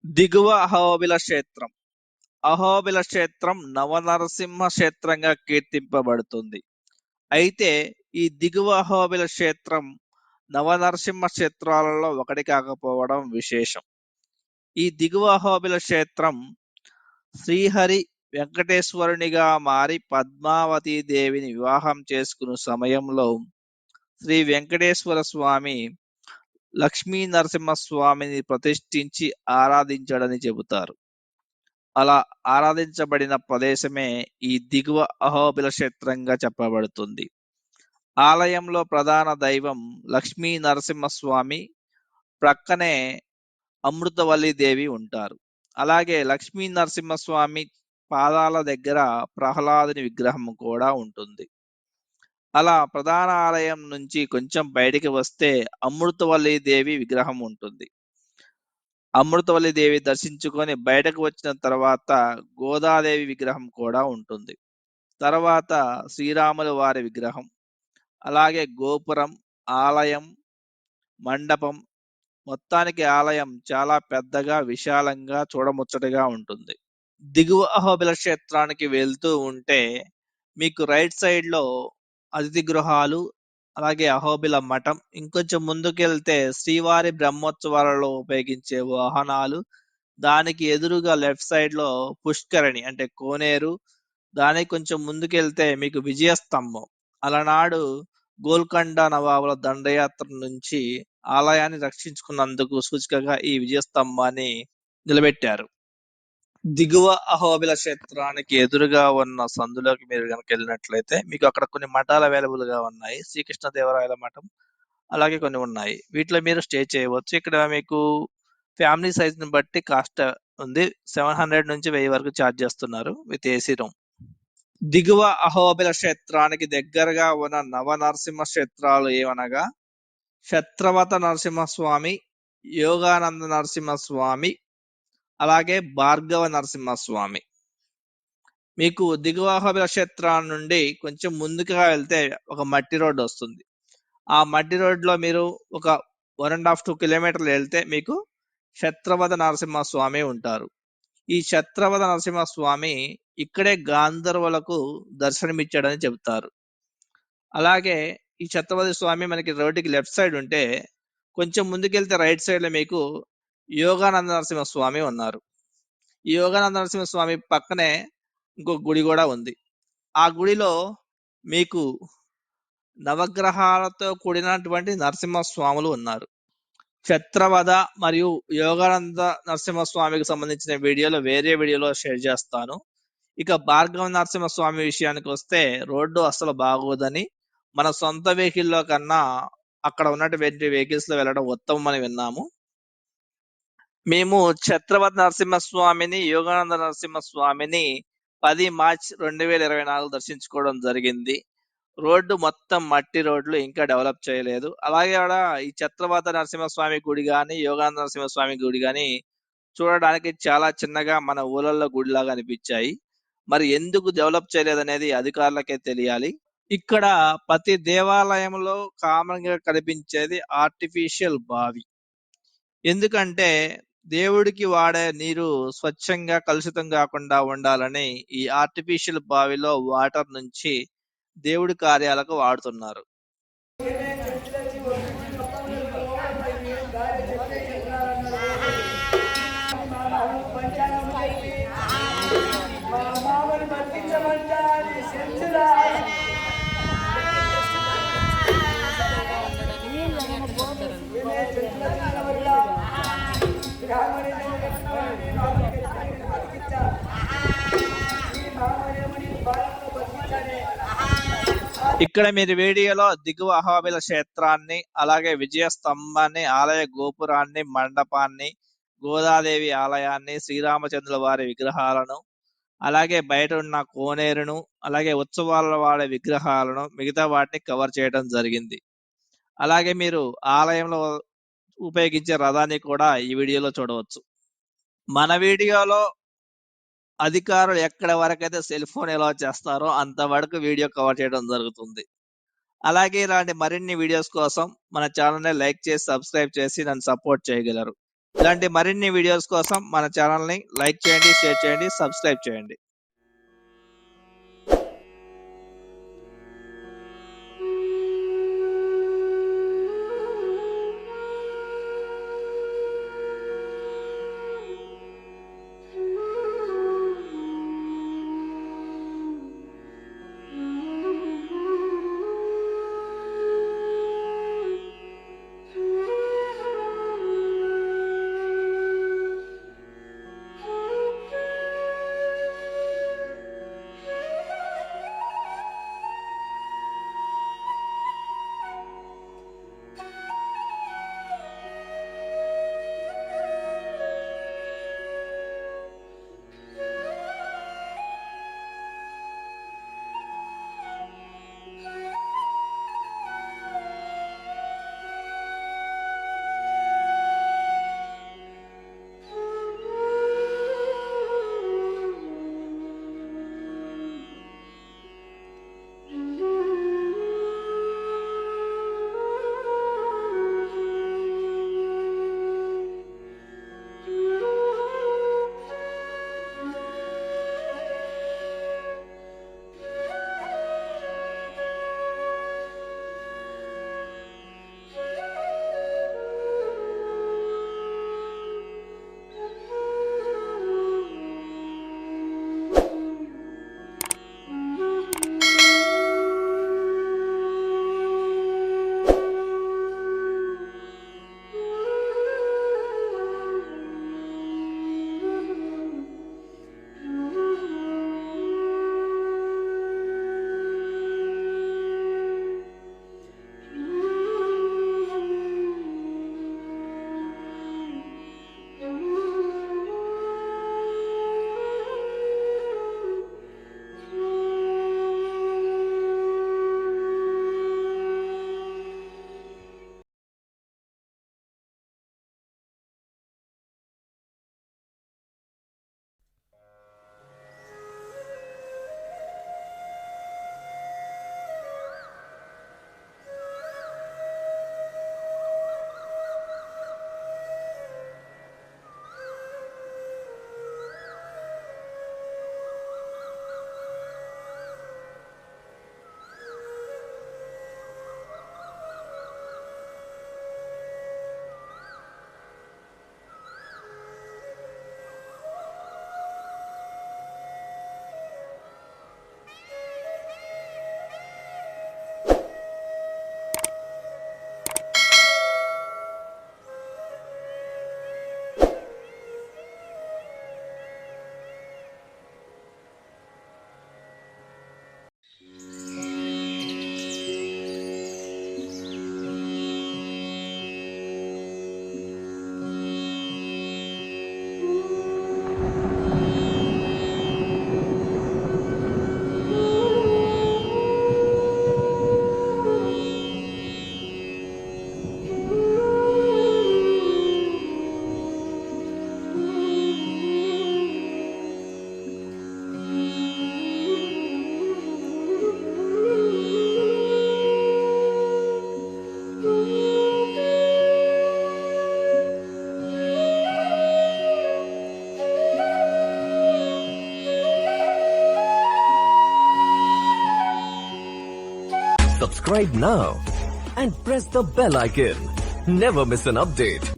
దిగువ అహోబిల క్షేత్రం. అహోబిల క్షేత్రం నవనరసింహ క్షేత్రంగా కీర్తింపబడుతుంది. అయితే ఈ దిగువ అహోబిల క్షేత్రం నవనరసింహ క్షేత్రాలలో ఒకటి కాకపోవడం విశేషం. ఈ దిగువ అహోబిల క్షేత్రం శ్రీహరి వెంకటేశ్వరునిగా మారి పద్మావతీ దేవిని వివాహం చేసుకున్న సమయంలో శ్రీ వెంకటేశ్వర స్వామి లక్ష్మీ నరసింహస్వామిని ప్రతిష్ఠించి ఆరాధించాడని చెబుతారు. అలా ఆరాధించబడిన ప్రదేశమే ఈ దిగువ అహోబిల క్షేత్రంగా చెప్పబడుతుంది. ఆలయంలో ప్రధాన దైవం లక్ష్మీ నరసింహస్వామి, ప్రక్కనే అమృతవల్లి దేవి ఉంటారు. అలాగే లక్ష్మీ నరసింహస్వామి పాదాల దగ్గర ప్రహ్లాదుని విగ్రహం కూడా ఉంటుంది. అలా ప్రధాన ఆలయం నుంచి కొంచెం బయటికి వస్తే అమృతవల్లి దేవి విగ్రహం ఉంటుంది. అమృతవల్లి దేవి దర్శించుకొని బయటకు వచ్చిన తర్వాత గోదాదేవి విగ్రహం కూడా ఉంటుంది. తర్వాత శ్రీరాముల వారి విగ్రహం, అలాగే గోపురం, ఆలయం, మండపం, మొత్తానికి ఆలయం చాలా పెద్దగా విశాలంగా చూడముచ్చటగా ఉంటుంది. దిగువ అహోబిల క్షేత్రానికి వెళ్తూ ఉంటే మీకు రైట్ సైడ్ లో అతిథి గృహాలు, అలాగే అహోబిల మఠం, ఇంకొంచెం ముందుకెళ్తే శ్రీవారి బ్రహ్మోత్సవాలలో ఉపయోగించే వాహనాలు, దానికి ఎదురుగా లెఫ్ట్ సైడ్ లో పుష్కరిణి అంటే కోనేరు, దానికి కొంచెం ముందుకెళ్తే మీకు విజయస్తంభం. అలనాడు గోల్కొండ నవాబుల దండయాత్ర నుంచి ఆలయాన్ని రక్షించుకున్నందుకు సూచికగా ఈ విజయస్తంభాన్ని నిలబెట్టారు. దిగువ అహోబిల క్షేత్రానికి ఎదురుగా ఉన్న సందులోకి మీరు కనుక వెళ్ళినట్లయితే మీకు అక్కడ కొన్ని మఠాలు అవైలబుల్ గా ఉన్నాయి. శ్రీకృష్ణదేవరాయల మఠం, అలాగే కొన్ని ఉన్నాయి. వీటిలో మీరు స్టే చేయవచ్చు. ఇక్కడ మీకు ఫ్యామిలీ సైజ్ ని బట్టి కాస్ట్ ఉంది. 700 నుంచి 1000 వరకు ఛార్జ్ చేస్తున్నారు విత్ ఏసీ రూమ్. దిగువ అహోబిల క్షేత్రానికి దగ్గరగా ఉన్న నవనరసింహ క్షేత్రాలు ఏమనగా శత్రవత నరసింహస్వామి, యోగానంద నరసింహస్వామి, అలాగే భార్గవ నరసింహస్వామి. మీకు దిగువ అహోబిల క్షేత్రం నుండి కొంచెం ముందుగా వెళ్తే ఒక మట్టి రోడ్డు వస్తుంది. ఆ మట్టి రోడ్లో మీరు ఒక 1.5 2 కిలోమీటర్లు వెళ్తే మీకు శత్రవత నరసింహస్వామి ఉంటారు. ఈ శత్రవత నరసింహస్వామి ఇక్కడే గాంధర్వులకు దర్శనమిచ్చాడని చెబుతారు. అలాగే ఈ ఛత్రపతి స్వామి మనకి రోడ్డుకి లెఫ్ట్ సైడ్ ఉంటే కొంచెం ముందుకెళ్తే రైట్ సైడ్ లో మీకు యోగానంద నరసింహస్వామి ఉన్నారు. ఈ యోగానంద నరసింహస్వామి పక్కనే ఇంకో గుడి కూడా ఉంది. ఆ గుడిలో మీకు నవగ్రహాలతో కూడినటువంటి నరసింహస్వాములు ఉన్నారు. ఛత్రవద మరియు యోగానంద నరసింహస్వామికి సంబంధించిన వీడియోలో వేరే వీడియోలో షేర్ చేస్తాను. ఇక భార్గవ నరసింహస్వామి విషయానికి వస్తే రోడ్డు అసలు బాగోదని, మన సొంత వెహికల్లో కన్నా అక్కడ ఉన్నటువంటి వెహికల్స్ లో వెళ్ళడం ఉత్తమం అని విన్నాము. మేము ఛత్రవతి నరసింహస్వామిని, యోగానంద నరసింహస్వామిని 10 మార్చ్ 2024 దర్శించుకోవడం జరిగింది. రోడ్డు మొత్తం మట్టి రోడ్లు, ఇంకా డెవలప్ చేయలేదు. అలాగే ఆడ ఈ ఛత్రవతి నరసింహస్వామి గుడి కానీ, యోగానంద నరసింహస్వామి గుడి కానీ చూడడానికి చాలా చిన్నగా మన ఊళ్ళల్లో గుడిలాగా అనిపించాయి. మరి ఎందుకు డెవలప్ చేయలేదనేది అధికారులకే తెలియాలి. ఇక్కడ ప్రతి దేవాలయంలో కామన్ గా కనిపించేది ఆర్టిఫిషియల్ బావి. ఎందుకంటే దేవుడికి వాడే నీరు స్వచ్ఛంగా కలుషితం కాకుండా ఉండాలని ఈ ఆర్టిఫిషియల్ బావిలో వాటర్ నుంచి దేవుడి కార్యాలకు వాడుతున్నారు. ఇక్కడ మీరు వీడియోలో దిగువ అహోబిల క్షేత్రాన్ని, అలాగే విజయ స్తంభాన్ని, ఆలయ గోపురాన్ని, మండపాన్ని, గోదాదేవి ఆలయాన్ని, శ్రీరామచంద్రుల వారి విగ్రహాలను, అలాగే బయట ఉన్న కోనేరును, అలాగే ఉత్సవాల వాడే విగ్రహాలను, మిగతా వాటిని కవర్ చేయడం జరిగింది. అలాగే మీరు ఆలయంలో ఉపయోగించే రథాన్ని కూడా ఈ వీడియోలో చూడవచ్చు. మన వీడియోలో అధికారులు ఎక్కడ వరకైతే సెల్ ఫోన్ ఎలా చేస్తారో అంతవరకు వీడియో కవర్ చేయడం జరుగుతుంది. అలాగే ఇలాంటి మరిన్ని వీడియోస్ కోసం మన ఛానల్ని లైక్ చేసి సబ్స్క్రైబ్ చేసి నన్ను సపోర్ట్ చేయగలరు. ఇలాంటి మరిన్ని వీడియోస్ కోసం మన ఛానల్ని లైక్ చేయండి, షేర్ చేయండి, సబ్స్క్రైబ్ చేయండి. Subscribe now and press the bell icon. Never miss an update.